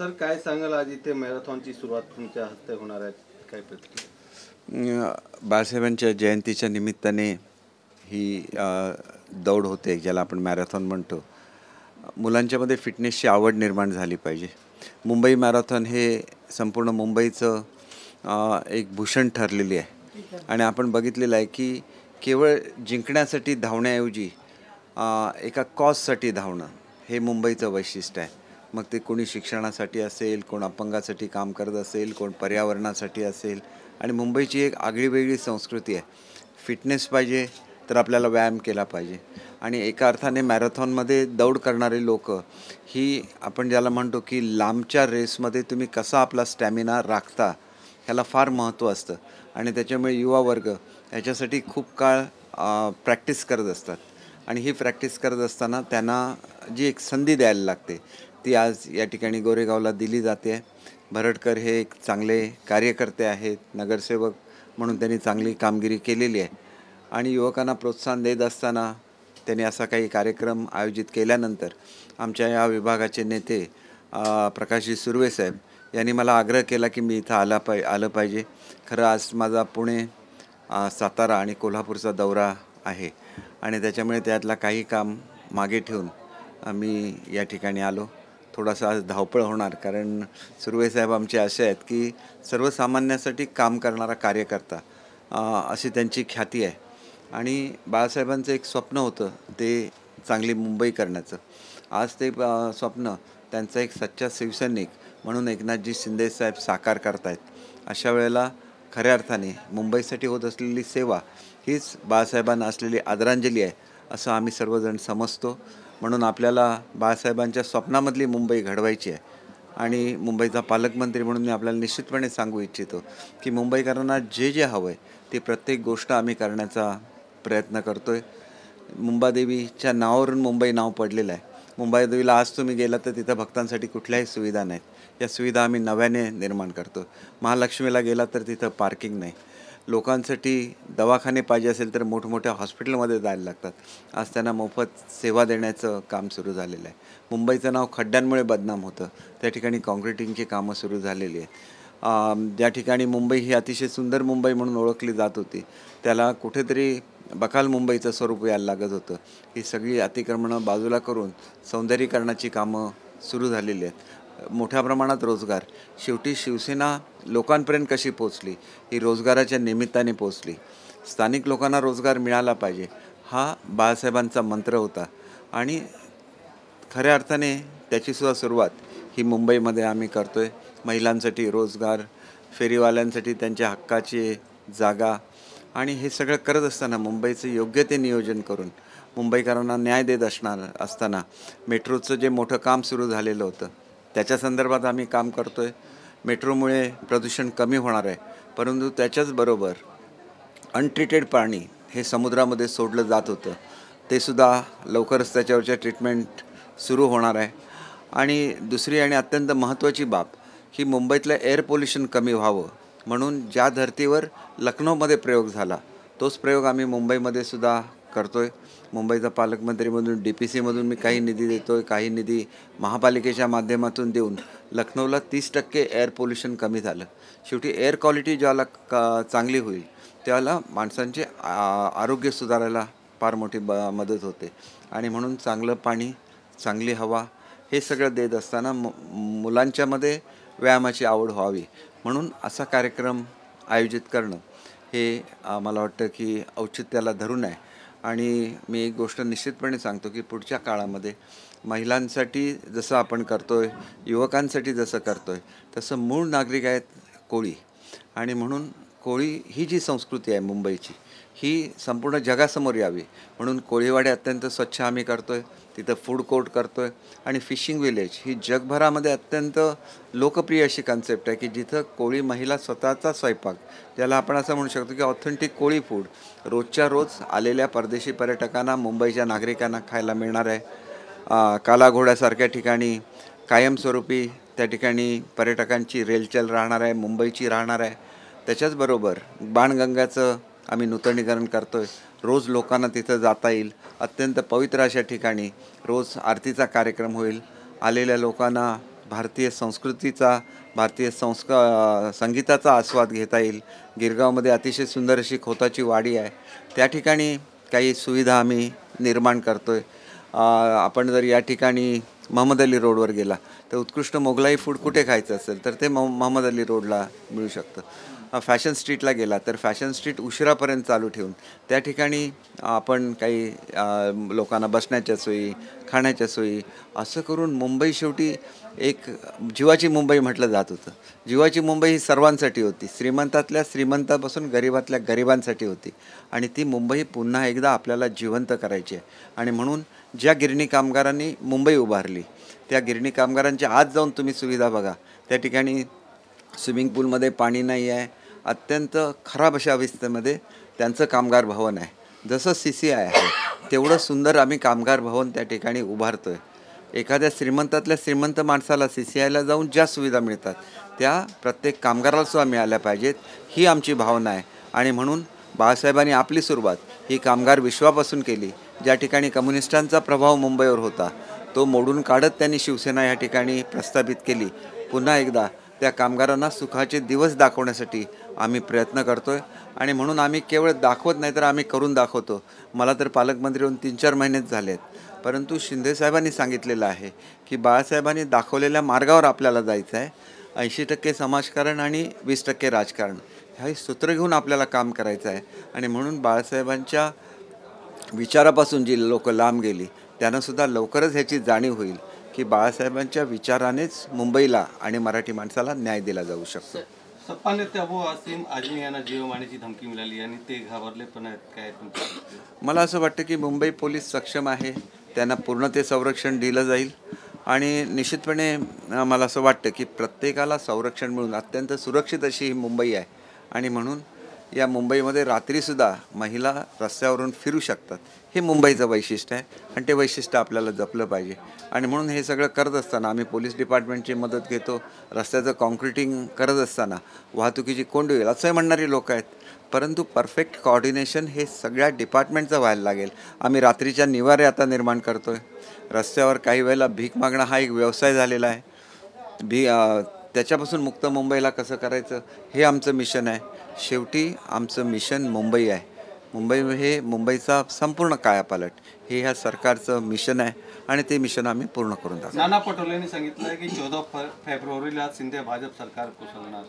तर काय सांगाल, आज इथे मॅरेथॉनची सुरुवात तुमच्या हस्ते होणार आहे, काय प्रतिक्रिया? बाळासाहेबांच्या जयंतीच्या निमित्ताने ही दौड होते, ज्याला आपण मॅरेथॉन म्हणतो. मुलांच्यामध्ये फिटनेसची आवड निर्माण झाली पाहिजे. मुंबई मॅरेथॉन हे संपूर्ण मुंबईचं एक भूषण ठरलेली आहे आणि आपण बघितलेलं आहे की केवळ जिंकण्यासाठी धावण्याऐवजी एका कॉजसाठी धावणं हे मुंबईचं वैशिष्ट्य आहे. मग ते कोणी शिक्षणासाठी असेल, कोण अपंगासाठी काम करत असेल, कोण पर्यावरणासाठी असेल. आणि मुंबईची एक आगळीवेगळी संस्कृती आहे. फिटनेस पाहिजे तर आपल्याला व्यायाम केला पाहिजे. आणि एका अर्थाने मॅरेथॉनमध्ये दौड करणारे लोक ही आपण ज्याला म्हणतो की लांबच्या रेसमध्ये तुम्ही कसा आपला स्टॅमिना राखता ह्याला फार महत्त्व असतं. आणि त्याच्यामुळे युवा वर्ग ह्याच्यासाठी खूप काळ प्रॅक्टिस करत असतात. आणि ही प्रॅक्टिस करत असताना त्यांना जी एक संधी द्यायला लागते ती आज या ठिकाणी गोरेगावला दिली जाते. भरटकर हे एक चांगले कार्यकर्ते आहेत, नगरसेवक म्हणून त्यांनी चांगली कामगिरी केलेली आहे. आणि युवकांना प्रोत्साहन देत असताना त्यांनी असा काही कार्यक्रम आयोजित केल्यानंतर आमच्या या विभागाचे नेते प्रकाशजी सुर्वे साहेब यांनी मला आग्रह केला की मी इथं आलं पाहिजे. खरं आज माझा पुणे, सातारा आणि कोल्हापूरचा दौरा आहे आणि त्याच्यामुळे त्यातला काही काम मागे ठेवून मी या ठिकाणी आलो. थोडासा आज धावपळ होणार, कारण सुर्वेसाहेब आमचे असे आहेत की सर्वसामान्यासाठी काम करणारा कार्यकर्ता अशी त्यांची ख्याती आहे. आणि बाळासाहेबांचं एक स्वप्न होतं ते चांगली मुंबई करण्याचं. आज ते स्वप्न त्यांचा एक सच्चा शिवसैनिक म्हणून एकनाथजी शिंदेसाहेब साकार करतायत. अशा वेळेला खऱ्या अर्थाने मुंबईसाठी होत असलेली सेवा हीच बाळासाहेबांना असलेली आदरांजली आहे असं आम्ही सर्वजण समजतो. म्हणून आपल्याला बाळासाहेबांच्या स्वप्नामधली मुंबई घडवायची आहे. आणि मुंबईचा पालकमंत्री म्हणून मी आपल्याला निश्चितपणे सांगू इच्छितो की मुंबईकरांना जे जे हवं आहे ते प्रत्येक गोष्ट आम्ही करण्याचा प्रयत्न करतो आहे. मुंबादेवीच्या नावावरून मुंबई नाव पडलेलं आहे. मुंबादेवीला आज तुम्ही गेला तर तिथं भक्तांसाठी कुठल्याही सुविधा नाहीत. या सुविधा आम्ही नव्याने निर्माण करतो. महालक्ष्मीला गेला तर तिथं पार्किंग नाही. लोकांसाठी दवाखाने पाहिजे असेल तर मोठमोठ्या हॉस्पिटलमध्ये जायला लागतात. आज त्यांना मोफत सेवा देण्याचं काम सुरू झालेलं आहे. मुंबईचं नाव खड्ड्यांमुळे बदनाम होतं, त्या ठिकाणी काँक्रिटिंगची कामं सुरू झालेली आहेत. ज्या ठिकाणी मुंबई ही अतिशय सुंदर मुंबई म्हणून ओळखली जात होती त्याला कुठेतरी बकाल मुंबईचं स्वरूप यायला लागत होतं. ही सगळी अतिक्रमणं बाजूला करून सौंदर्यीकरणाची कामं सुरू झालेली आहेत. मोठ्या प्रमाणात रोजगार. शेवटी शिवसेना लोकांपर्यंत कशी पोचली, ही रोजगाराच्या निमित्ताने पोचली. स्थानिक लोकांना रोजगार मिळाला पाहिजे हा बाळासाहेबांचा मंत्र होता. आणि खऱ्या अर्थाने त्याचीसुद्धा सुरुवात ही मुंबईमध्ये आम्ही करतो आहे. महिलांसाठी रोजगार, फेरीवाल्यांसाठी त्यांच्या हक्काची जागा आणि हे सगळं करत असताना मुंबईचं योग्य ते नियोजन करून मुंबईकरांना न्याय देत असताना मेट्रोचं जे मोठं काम सुरू झालेलं होतं त्याच्या संदर्भात आम्ही काम करतो आहे. मेट्रोमुळे प्रदूषण कमी होणार आहे, परंतु त्याच्याचबरोबर अनट्रीटेड पाणी हे समुद्रामध्ये सोडलं जात होतं ते सुद्धा लवकरच त्याच्यावरच्या ट्रीटमेंट सुरू होणार आहे. आणि दुसरी आणि अत्यंत महत्त्वाची बाब ही मुंबईतलं एअर पोल्युशन कमी व्हावं म्हणून ज्या धर्तीवर लखनौमध्ये प्रयोग झाला तोच प्रयोग आम्ही मुंबईमध्ये सुद्धा करतो आहे. मुंबईचा पालकमंत्रीमधून DPCमधून मी काही निधी देतो आहे, काही निधी महापालिकेच्या माध्यमातून देऊन लखनौला 30% एअर पोल्युशन कमी झालं. शेवटी एअर क्वालिटी ज्याला चांगली होईल त्याला माणसांचे आरोग्य सुधारायला फार मोठी मदत होते. आणि म्हणून चांगलं पाणी, चांगली हवा हे सगळं देत असताना मुलांच्यामध्ये व्यायामाची आवड व्हावी म्हणून असा कार्यक्रम आयोजित करणं हे मला वाटतं की औचित्याला धरून आहे. आणि मी एक गोष्ट निश्चितपणे सांगतो की पुढच्या काळामध्ये महिलांसाठी जसं आपण करतो आहे, युवकांसाठी जसं करतो आहे, तसं मूळ नागरिक आहेत कोळी. आणि म्हणून कोळी ही जी संस्कृती आहे मुंबईची ही संपूर्ण जगासमोर यावी म्हणून कोळीवाडे अत्यंत स्वच्छ आम्ही करतो आहे. तिथं फूड कोर्ट करतो आहे. आणि फिशिंग विलेज ही जगभरामध्ये अत्यंत लोकप्रिय अशी कन्सेप्ट आहे की जिथं कोळी महिला स्वतःचा स्वयंपाक, ज्याला आपण असं म्हणू शकतो की ऑथेंटिक कोळी फूड रोजच्या रोज आलेल्या परदेशी पर्यटकांना, मुंबईच्या नागरिकांना खायला मिळणार आहे. कालाघोड्यासारख्या ठिकाणी कायमस्वरूपी त्या ठिकाणी पर्यटकांची रेलचल राहणार आहे, मुंबईची राहणार आहे. त्याच्याचबरोबर बाणगंगाचं आम्ही नूतनीकरण करतो आहे. रोज लोकांना तिथं जाता येईल. अत्यंत पवित्र अशा ठिकाणी रोज आरतीचा कार्यक्रम होईल. आलेल्या लोकांना भारतीय संस्कृतीचा, भारतीय संगीताचा आस्वाद घेता येईल. गिरगावमध्ये अतिशय सुंदर अशी खोताची वाडी आहे, त्या ठिकाणी काही सुविधा आम्ही निर्माण करतो आहे. आपण जर या ठिकाणी महम्मद अली रोडवर गेला तर उत्कृष्ट मोगलाई फूड कुठे खायचं असेल तर ते महम्मद अली रोडला मिळू शकतं. फॅशन स्ट्रीटला गेला तर फॅशन स्ट्रीट उशिरापर्यंत चालू ठेवून त्या ठिकाणी आपण काही लोकांना बसण्याच्या सोयी, खाण्याच्या सोयी असं करून मुंबई शेवटी एक जीवाची मुंबई म्हटलं जात होतं. जीवाची मुंबई ही सर्वांसाठी होती, श्रीमंतातल्या श्रीमंतापासून गरिबातल्या गरिबांसाठी होती. आणि ती मुंबई पुन्हा एकदा आपल्याला जिवंत करायची आहे. आणि म्हणून ज्या गिरणी कामगारांनी मुंबई उभारली त्या गिरणी कामगारांच्या आज जाऊन तुम्ही सुविधा बघा. त्या ठिकाणी स्विमिंग पूलमध्ये पाणी नाही आहे, अत्यंत खराब अशा अवस्थेमध्ये त्यांचं कामगार भवन आहे. जसं CCI आहे तेवढं सुंदर आम्ही कामगार भवन त्या ठिकाणी उभारतो आहे. एखाद्या श्रीमंतातल्या श्रीमंत माणसाला CCIला जाऊन ज्या सुविधा मिळतात त्या प्रत्येक कामगाराला मिळाल्या पाहिजेत, ही आमची भावना आहे. आणि म्हणून बाळासाहेबांनी आपली सुरुवात ही कामगार विश्वापासून केली. ज्या ठिकाणी कम्युनिस्टांचा प्रभाव मुंबईवर होता तो मोडून काढत त्यांनी शिवसेना या ठिकाणी प्रस्थापित केली. पुन्हा एकदा त्या कामगारांना सुखाचे दिवस दाखवण्यासाठी आम्ही प्रयत्न करतो आहे. आणि म्हणून आम्ही केवळ दाखवत नाही तर आम्ही करून दाखवतो. मला तर पालकमंत्री होऊन 3-4 महिनेच झाले आहेत, परंतु शिंदेसाहेबांनी सांगितलेलं आहे की बाळासाहेबांनी दाखवलेल्या मार्गावर आपल्याला जायचं आहे. 80% समाजकारण आणि 20% राजकारण हे सूत्र घेऊन आपल्याला काम करायचं आहे. आणि म्हणून बाळासाहेबांच्या विचारापासून जी लोक लांब गेली त्यांनासुद्धा लवकरच ह्याची जाणीव होईल की बाळासाहेबांच्या विचारानेच मुंबईला आणि मराठी माणसाला न्याय दिला जाऊ शकतो. सपा नेते अबू आसिम आजमी यांना जीव मारण्याची धमकी मिळाली आणि ते घाबरले पण आहेत. काय मला असं वाटतं की मुंबई पोलीस सक्षम आहे, त्यांना पूर्ण ते संरक्षण दिलं जाईल. आणि निश्चितपणे मला असं वाटतं की प्रत्येकाला संरक्षण मिळून अत्यंत सुरक्षित अशी ही मुंबई आहे. आणि म्हणून या मुंबईमध्ये रात्रीसुद्धा महिला रस्त्यावरून फिरू शकतात. हे मुंबईचं वैशिष्ट्य आहे आणि ते वैशिष्ट्य आपल्याला जपलं पाहिजे. आणि म्हणून हे सगळं करत असताना आम्ही पोलीस डिपार्टमेंटची मदत घेतो. रस्त्याचं कॉन्क्रिटिंग करत असताना वाहतुकीची कोंडी होईल असंही म्हणणारी लोक आहेत, परंतु परफेक्ट कोऑर्डिनेशन हे सगळ्या डिपार्टमेंटचं व्हायला लागेल. आम्ही रात्रीच्या निवारे आता निर्माण करतो आहे. रस्त्यावर काही वेळेला भीक मागणं हा एक व्यवसाय झालेला आहे. त्याच्यापासून मुक्त मुंबईला कसं करायचं हे आमचं मिशन आहे. शेवटी आमचं मिशन मुंबई आहे. मुंबई हे मुंबईचा संपूर्ण कायापालट हे ह्या सरकारचं मिशन आहे आणि ते मिशन आम्ही पूर्ण करून दाखवू. नाना पटोलेंनी सांगितलं की 14 फेब्रुवारीला शिंदे भाजप सरकार कोसळणार.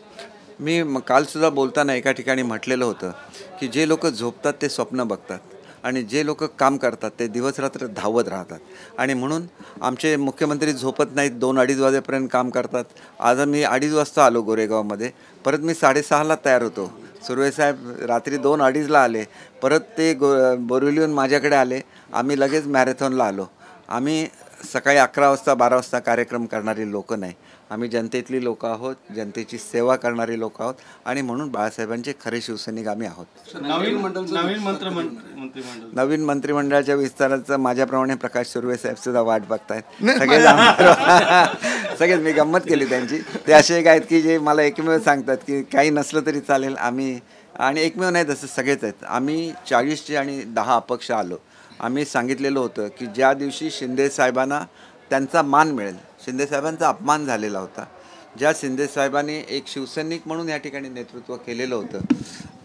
मी कालसुद्धा बोलताना एका ठिकाणी म्हटलेलं होतं की जे लोक झोपतात ते स्वप्न बघतात आणि जे लोक काम करतात ते दिवसरात्र धावत राहतात. आणि म्हणून आमचे मुख्यमंत्री झोपत नाहीत, 2-2:30 वाजेपर्यंत काम करतात. आज मी 2:30 वाजता आलो गोरेगावमध्ये, परत मी 6:30ला तयार होतो. सुर्वेसाहेब रात्री 2-2:30ला आले, परत ते बोरिवलीहून माझ्याकडे आले. आम्ही लगेच मॅरेथॉनला आलो. आम्ही सकाळी 11 वाजता 12 वाजता कार्यक्रम करणारी लोक नाही, आम्ही जनतेतली लोक आहोत, जनतेची सेवा करणारी लोक आहोत. आणि म्हणून बाळासाहेबांचे खरे शिवसैनिक आम्ही आहोत. नवीन मंत्रिमंडळाच्या विस्ताराचं माझ्याप्रमाणे प्रकाश सुर्वेसाहेब सुद्धा वाट बघतायत. सगळेच मी गंमत केली त्यांची. ते असे एक आहेत की जे मला एकमेव सांगतात की काही नसलं तरी चालेल आम्ही, आणि एकमेव नाही तसं सगळेच आहेत. आम्ही 40 आणि 10 अपक्ष आलो. आम्ही सांगितलेलं होतं की ज्या दिवशी शिंदेसाहेबांना त्यांचा मान मिळेल, शिंदेसाहेबांचा अपमान झालेला होता, ज्या शिंदेसाहेबांनी एक शिवसैनिक म्हणून या ठिकाणी नेतृत्व केलेलं होतं,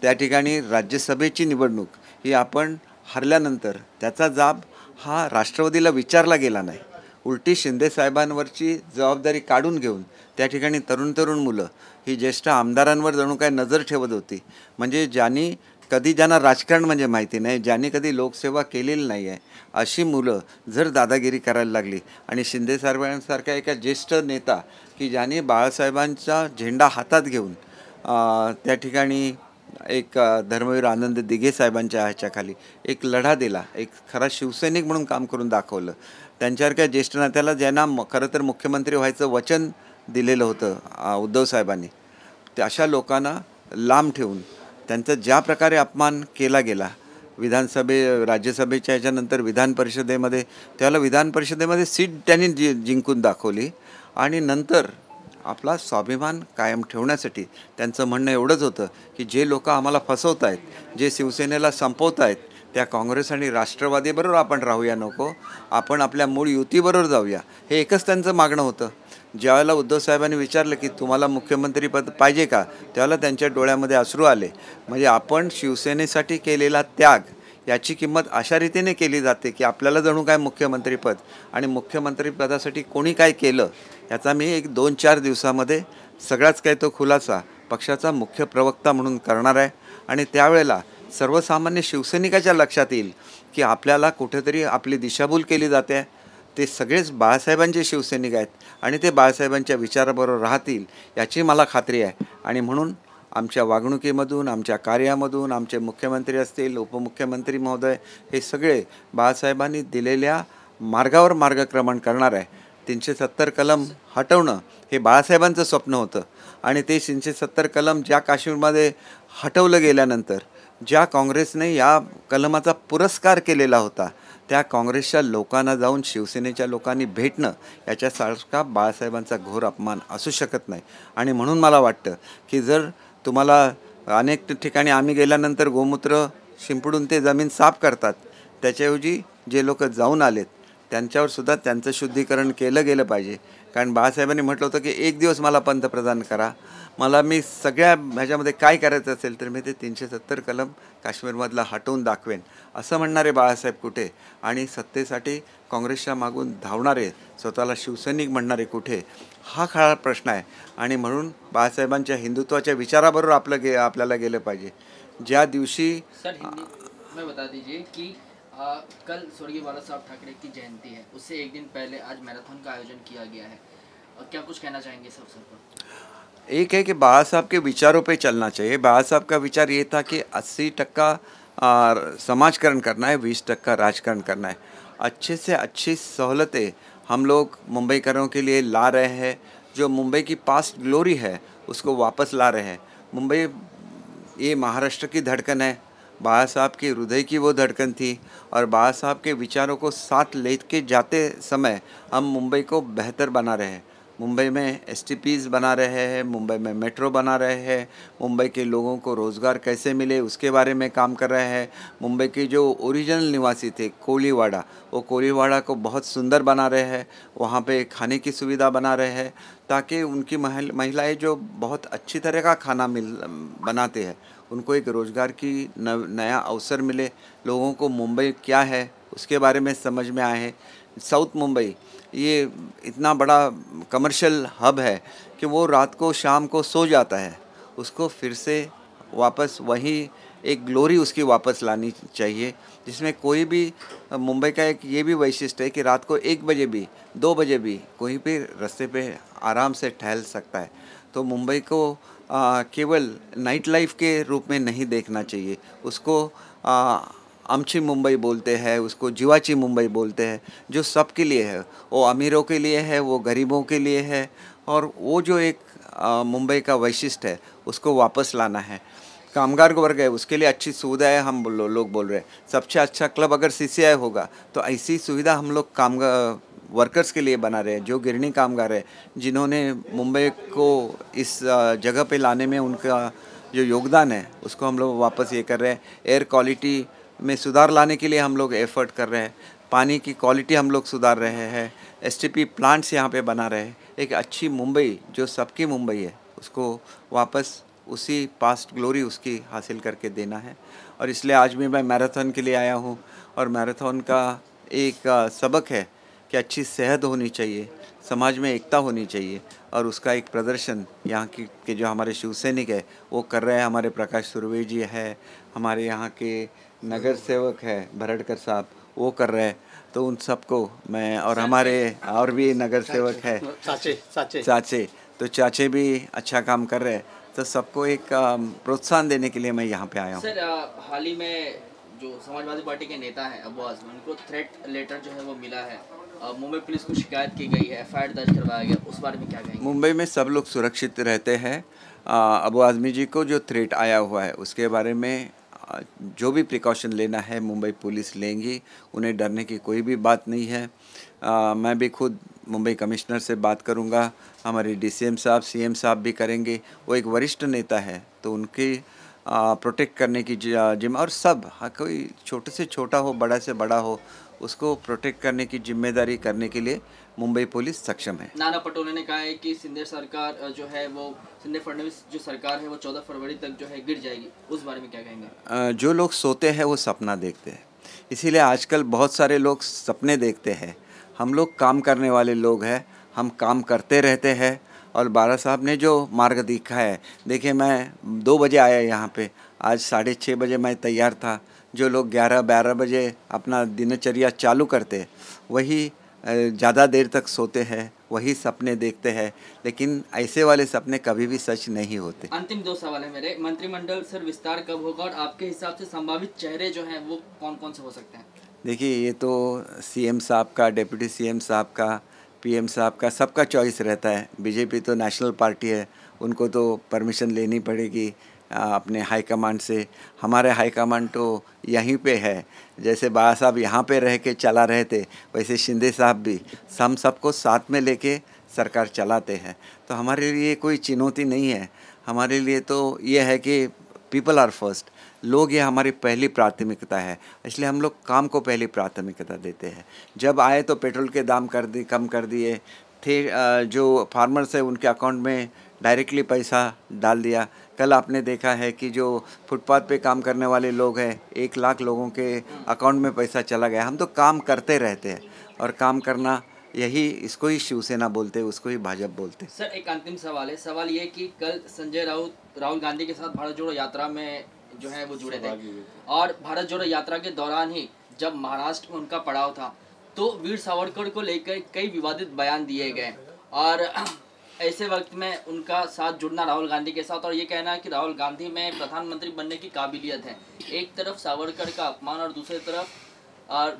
त्या ठिकाणी राज्यसभेची निवडणूक ही आपण हरल्यानंतर त्याचा जाब हा राष्ट्रवादीला विचारला गेला नाही. उलटी शिंदेसाहेबांवरची जबाबदारी काढून घेऊन त्या ठिकाणी तरुण मुलं ही ज्येष्ठ आमदारांवर जणू काय नजर ठेवत होती. म्हणजे ज्यांना राजकारण म्हणजे माहिती नाही, ज्यांनी कधी लोकसेवा केलेली नाही आहे, अशी मुलं जर दादागिरी करायला लागली आणि शिंदेसाहेबांसारखा एका ज्येष्ठ नेता की ज्याने बाळासाहेबांचा झेंडा हातात घेऊन त्या ठिकाणी एक धर्मवीर आनंद दिघे साहेबांच्या ह्याच्याखाली एक लढा दिला, एक खरा शिवसैनिक म्हणून काम करून दाखवलं, त्यांच्यासारख्या ज्येष्ठ नेत्याला ज्यांना खरं तर मुख्यमंत्री व्हायचं वचन दिलेलं होतं उद्धव साहेबांनी, ते अशा लोकांना लांब ठेवून त्यांचा ज्या प्रकारे अपमान केला गेला राज्यसभेच्या ह्याच्यानंतर विधान परिषदेमध्ये, त्याला विधान परिषदेमध्ये सीट त्यांनी जिंकून दाखवली. आणि नंतर आपला स्वाभिमान कायम ठेवण्यासाठी त्यांचं म्हणणं एवढंच होतं की जे लोक आम्हाला फसवत आहेत, जे शिवसेनेला संपवत आहेत, त्या काँग्रेस आणि राष्ट्रवादीबरोबर आपण राहूया नको, आपण आपल्या मूळ युतीबरोबर जाऊया, हे एकच त्यांचं मागणं होतं. ज्यावेळेला उद्धव साहेबांनी विचारलं की तुम्हाला मुख्यमंत्रीपद पाहिजे का, त्यावेळेला त्यांच्या डोळ्यामध्ये अश्रू आले. म्हणजे आपण शिवसेनेसाठी केलेला त्याग याची किंमत अशा रीतीने केली जाते की आपल्याला जणू काय मुख्यमंत्रीपद आणि मुख्यमंत्रीपदासाठी कोणी काय केलं याचा मी एक 2-4 दिवसामध्ये सगळाच काही तो खुलासा पक्षाचा मुख्य प्रवक्ता म्हणून करणार आहे. आणि त्यावेळेला सर्वसामान्य शिवसैनिकाच्या लक्षात येईल की आपल्याला कुठेतरी आपली दिशाभूल केली जाते. ते सगळेच बाळासाहेबांचे शिवसैनिक आहेत आणि ते बाळासाहेबांच्या विचाराबरोबर राहतील याची मला खात्री आहे. आणि म्हणून आमच्या वागणुकीमधून, आमच्या कार्यामधून, आमचे मुख्यमंत्री असतील, उपमुख्यमंत्री महोदय, हे सगळे बाळासाहेबांनी दिलेल्या मार्गावर मार्गक्रमण करणार आहे. 370 कलम हटवणं हे बाळासाहेबांचं स्वप्न होतं आणि ते 370 कलम ज्या काश्मीरमध्ये हटवलं गेल्यानंतर ज्या काँग्रेसने या कलमाचा पुरस्कार केलेला होता, त्या काँग्रेसच्या लोकांना जाऊन शिवसेनेच्या लोकांनी भेटणं याच्यासारखा बाळासाहेबांचा घोर अपमान असू शकत नाही. आणि म्हणून मला वाटतं की जर तुम्हाला अनेक ठिकाणी आम्ही गेल्यानंतर गोमूत्र शिंपडून ते जमीन साफ करतात, त्याच्याऐवजी जे लोक जाऊन आलेत त्यांच्यावर सुद्धा त्यांचं शुद्धीकरण केलं गेलं पाहिजे. कारण बाळासाहेबांनी म्हटलं होतं की एक दिवस मला पंतप्रधान करा, मला मी सगळ्या ह्याच्यामध्ये काय करायचं असेल तर मी ते 370 कलम काश्मीरमधला हटवून दाखवेन असं म्हणणारे बाळासाहेब कुठे आणि सत्तेसाठी काँग्रेसच्या मागून धावणारे, स्वतःला शिवसैनिक म्हणणारे कुठे, हा खरा प्रश्न आहे. आणि म्हणून बाळासाहेबांच्या हिंदुत्वाच्या विचाराबरोबर आपल्याला गेलं पाहिजे. ज्या दिवशी सर हिंदी में बता दीजिए कि कल स्वर्गीय बाला साहब ठाकरे की जयंती है, उससे एक दिन पहले आज मैराथन का आयोजन किया गया है, क्या कुछ कहना चाहेंगे इस अवसर पर? एक है कि बाबा साहब के विचारों पे चलना चाहिए. बाबा साहब का विचार ये था कि 80% समाजकरण करना है, 20% राजकारण करना है. अच्छे से अच्छी सहूलतें हम लोग मुंबईकरों के लिए ला रहे हैं. जो मुंबई की पास्ट ग्लोरी है उसको वापस ला रहे हैं. मुंबई ये महाराष्ट्र की धड़कन है, बाबा साहब के हृदय की वो धड़कन थी और बाबा साहब के विचारों को साथ लेके जाते समय हम मुंबई को बेहतर बना रहे हैं. मुंबई में STPs बना रहे हैं, मुंबई में मेट्रो बना रहे हैं, मुंबई के लोगों को रोज़गार कैसे मिले उसके बारे में काम कर रहे हैं. मुंबई के जो ओरिजिनल निवासी थे कोलीवाड़ा, वो कोलीवाड़ा को बहुत सुंदर बना रहे हैं. वहाँ पे खाने की सुविधा बना रहे हैं ताकि उनकी महिलाएं जो बहुत अच्छी तरह का खाना बनाते हैं उनको एक रोज़गार की नया अवसर मिले. लोगों को मुंबई क्या है उसके बारे में समझ में आए हैं. साउथ मुंबई ये इतना बड़ा कमर्शियल हब है कि वो रात को शाम को सो जाता है, उसको फिर से वापस वही एक ग्लोरी उसकी वापस लानी चाहिए जिसमें कोई भी मुंबई का एक ये भी वैशिष्ट्य है कि रात को 1 बजे भी 2 बजे भी कोई भी रास्ते पे आराम से टहल सकता है. तो मुंबई को केवल नाइट लाइफ के रूप में नहीं देखना चाहिए. उसको आमची मुंबई बोलते हैं, उसको जीवाची मुंबई बोलते हैं, जो सबके लिए है. वो अमीरों के लिए है, वो गरीबों के लिए है और वो जो एक मुंबई का वैशिष्ट्य है उसको वापस लाना है. कामगार वर्ग है उसके लिए अच्छी सुविधाएं हम लोग बोल रहे हैं. सबसे अच्छा क्लब अगर CCI होगा तो ऐसी सुविधा हम लोग कामगार वर्कर्स के लिए बना रहे हैं. जो गिरनी कामगार है जिन्होंने मुंबई को इस जगह पे लाने में उनका जो योगदान है उसको हम लोग वापस ये कर रहे हैं. एयर क्वालिटी में सुधार लाने के लिए हम लोग एफर्ट कर रहे हैं. पानी की क्वालिटी हम लोग सुधार रहे हैं. STP प्लांट्स यहाँ पे बना रहे हैं. एक अच्छी मुंबई जो सबकी मुंबई है उसको वापस उसी पास्ट ग्लोरी उसकी हासिल करके देना है. और इसलिए आज भी मैं मैराथन के लिए आया हूँ. और मैराथन का एक सबक है कि अच्छी सेहत होनी चाहिए, समाज में एकता होनी चाहिए और उसका एक प्रदर्शन यहाँ के जो हमारे शिवसैनिक है वो कर रहे हैं. हमारे प्रकाश सुरवे जी है, हमारे यहाँ के नगर सेवक है भरड़कर साहब, वो कर रहे हैं. तो उन सबको मैं और हमारे और भी नगर सेवक है चाचे तो चाचे भी अच्छा काम कर रहे हैं. तो सबको एक प्रोत्साहन देने के लिए मैं यहाँ पे आया हूँ. सर हाल ही में जो समाजवादी पार्टी के नेता हैं अबू आजमी, उनको थ्रेट लेटर जो है वो मिला है. मुंबई पुलिस को शिकायत की गई है, FIR दर्ज करवाया गया, उस बारे में क्या कहेंगे? मुंबई में सब लोग सुरक्षित रहते हैं. अबू आजमी जी को जो थ्रेट आया हुआ है उसके बारे में जो भी प्रिकॉशन लेना है मुंबई पुलिस लेंगी. उन्हें डरने की कोई भी बात नहीं है. मैं भी खुद मुंबई कमिश्नर से बात करूंगा, हमारे DCM साहब CM साहब भी करेंगे. वो एक वरिष्ठ नेता है तो उनकी प्रोटेक्ट करने की जिम्मे, और सब कोई छोटे से छोटा हो बड़ा से बड़ा हो उसको प्रोटेक्ट करने की जिम्मेदारी करने के लिए मुंबई पुलिस सक्षम है। नाना पटोले ने कहा है कि शिंदे सरकार जो है वो शिंदे फडणवीस जो सरकार है वो 14 फरवरी तक जो है गिर जाएगी, उस बारे में क्या कहेंगे? जो लोग सोते हैं वो सपना देखते हैं, इसीलिए आजकल बहुत सारे लोग सपने देखते हैं। हम लोग काम करने वाले लोग हैं, हम काम करते रहते हैं। और बाला साहब ने जो मार्ग दिखा है, देखिए मैं 2 बजे आया यहाँ पे, आज 6:30 बजे मैं तैयार था। जो लोग 11-12 बजे अपना दिनचर्या चालू करते वही ज़्यादा देर तक सोते हैं, वही सपने देखते हैं, लेकिन ऐसे वाले सपने कभी भी सच नहीं होते। अंतिम 2 सवाल है मेरे। मंत्रिमंडल सर विस्तार कब होगा और आपके हिसाब से संभावित चेहरे जो हैं वो कौन कौन से हो सकते हैं? देखिए ये तो सीएम साहब का, डिप्टी सीएम साहब का, पीएम साहब का, सबका चॉइस रहता है। बीजेपी तो नेशनल पार्टी है, उनको तो परमिशन लेनी पड़ेगी अपने हाईकमांड से। हमारे हाईकमांड तो यहीं पे है, जैसे बाबा साहब यहाँ पे रह के चला रहे थे वैसे शिंदे साहब भी हम सबको साथ में लेके सरकार चलाते हैं। तो हमारे लिए कोई चुनौती नहीं है, हमारे लिए तो ये है कि पीपल आर फर्स्ट, लोग ये हमारी पहली प्राथमिकता है, इसलिए हम लोग काम को पहली प्राथमिकता देते हैं। जब आए तो पेट्रोल के दाम कम कर दिए थे, जो फार्मर्स है उनके अकाउंट में डायरेक्टली पैसा डाल दिया। कल आपने देखा है कि जो फुटपाथ पे काम करने वाले लोग हैं 1 लाख लोगों के अकाउंट में पैसा चला गया। हम तो काम करते रहते हैं, और काम करना यही, इसको ही शिवसेना बोलते हैं, उसको ही भाजपा बोलते हैं। सर एक अंतिम सवाल है। सवाल ये कि कल संजय राउत राहुल गांधी के साथ भारत जोड़ो यात्रा में जो है वो जुड़े थे, और भारत जोड़ो यात्रा के दौरान ही जब महाराष्ट्र में उनका पड़ाव था तो वीर सावरकर को लेकर कई विवादित बयान दिए गए, और ऐसे वक्त में उनका साथ जुड़ना राहुल गांधी के साथ और ये कहना है कि राहुल गांधी में प्रधानमंत्री बनने की काबिलियत है। एक तरफ सावरकर का अपमान और दूसरी तरफ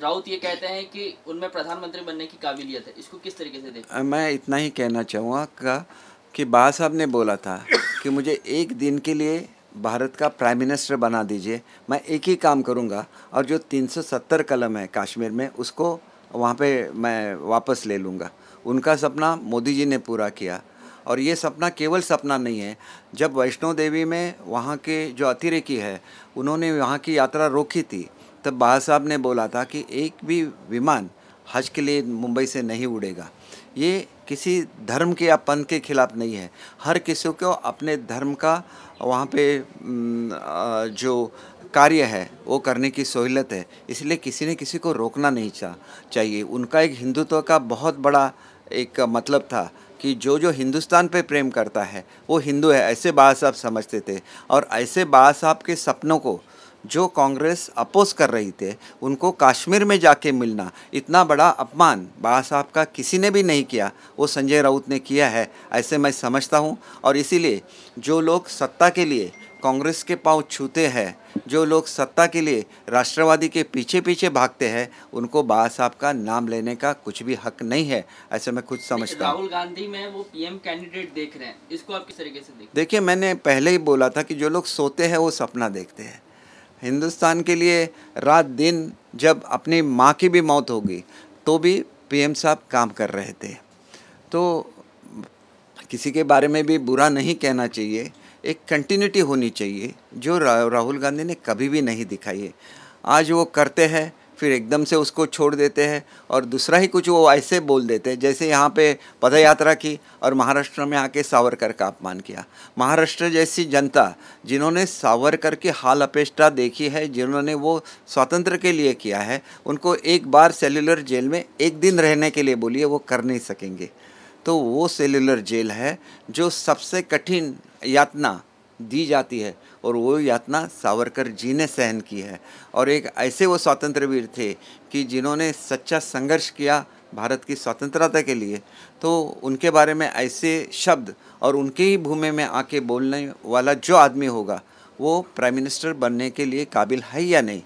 राउत ये कहते हैं कि उनमें प्रधानमंत्री बनने की काबिलियत है। इसको किस तरीके से देखते हैं? मैं इतना ही कहना चाहूँगा कि बाबा साहब ने बोला था कि मुझे एक दिन के लिए भारत का प्राइम मिनिस्टर बना दीजिए, मैं एक ही काम करूँगा, और जो 370 कलम है कश्मीर में उसको वहाँ पे मैं वापस ले लूँगा। उनका सपना मोदी जी ने पूरा किया, और ये सपना केवल सपना नहीं है। जब वैष्णो देवी में वहाँ के जो अतिरेकी है उन्होंने वहाँ की यात्रा रोकी थी, तब बाबा साहब ने बोला था कि एक भी विमान हज के लिए मुंबई से नहीं उड़ेगा। ये किसी धर्म के या पंथ के खिलाफ नहीं है, हर किसी को अपने धर्म का वहाँ पे जो कार्य है वो करने की सहूलत है, इसलिए किसी ने किसी को रोकना नहीं चाहिए। उनका एक हिंदुत्व का बहुत बड़ा एक मतलब था कि जो हिंदुस्तान पे प्रेम करता है वो हिंदू है, ऐसे बाबा साहब समझते थे। और ऐसे बाबा साहब के सपनों को जो कांग्रेस अपोज कर रही थे, उनको कश्मीर में जाके मिलना, इतना बड़ा अपमान बाबा साहब का किसी ने भी नहीं किया, वो संजय राउत ने किया है, ऐसे मैं समझता हूँ। और इसीलिए जो लोग सत्ता के लिए कांग्रेस के पांव छूते हैं, जो लोग सत्ता के लिए राष्ट्रवादी के पीछे पीछे भागते हैं, उनको बाबा साहब का नाम लेने का कुछ भी हक नहीं है, ऐसे मैं खुद समझता हूँ। राहुल गांधी में वो पीएम कैंडिडेट देख रहे हैं, इसको आप किस तरीके से देखते हैं? देखिए, मैंने पहले ही बोला था कि जो लोग सोते हैं वो सपना देखते हैं। हिंदुस्तान के लिए रात दिन, जब अपनी माँ की भी मौत होगी तो भी पीएम साहब काम कर रहे थे। तो किसी के बारे में भी बुरा नहीं कहना चाहिए, एक कंटिन्यूटी होनी चाहिए जो राहुल गांधी ने कभी भी नहीं दिखाई है। आज वो करते हैं, फिर एकदम से उसको छोड़ देते हैं और दूसरा ही कुछ वो ऐसे बोल देते हैं, जैसे यहाँ पे पद यात्रा की और महाराष्ट्र में आके सावरकर का अपमान किया। महाराष्ट्र जैसी जनता जिन्होंने सावरकर की हाल अपेष्टा देखी है, जिन्होंने वो स्वतंत्र के लिए किया है, उनको एक बार सेल्युलर जेल में एक दिन रहने के लिए बोलिए, वो कर नहीं सकेंगे। तो वो सेल्युलर जेल है जो सबसे कठिन यातना दी जाती है, और वो यातना सावरकर जी ने सहन की है। और एक ऐसे वो स्वतंत्र वीर थे कि जिन्होंने सच्चा संघर्ष किया भारत की स्वतंत्रता के लिए। तो उनके बारे में ऐसे शब्द और उनके ही भूमि में आके बोलने वाला जो आदमी होगा, वो प्राइम मिनिस्टर बनने के लिए काबिल है या नहीं,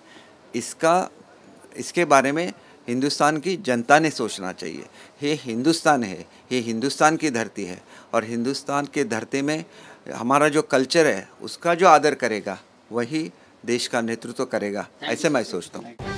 इसके बारे में हिंदुस्तान की जनता ने सोचना चाहिए। ये हिंदुस्तान है, ये हिंदुस्तान की धरती है, और हिंदुस्तान की धरती में हमारा जो कल्चर है उसका जो आदर करेगा वही देश का नेतृत्व करेगा, ऐसे मैं सोचता हूँ।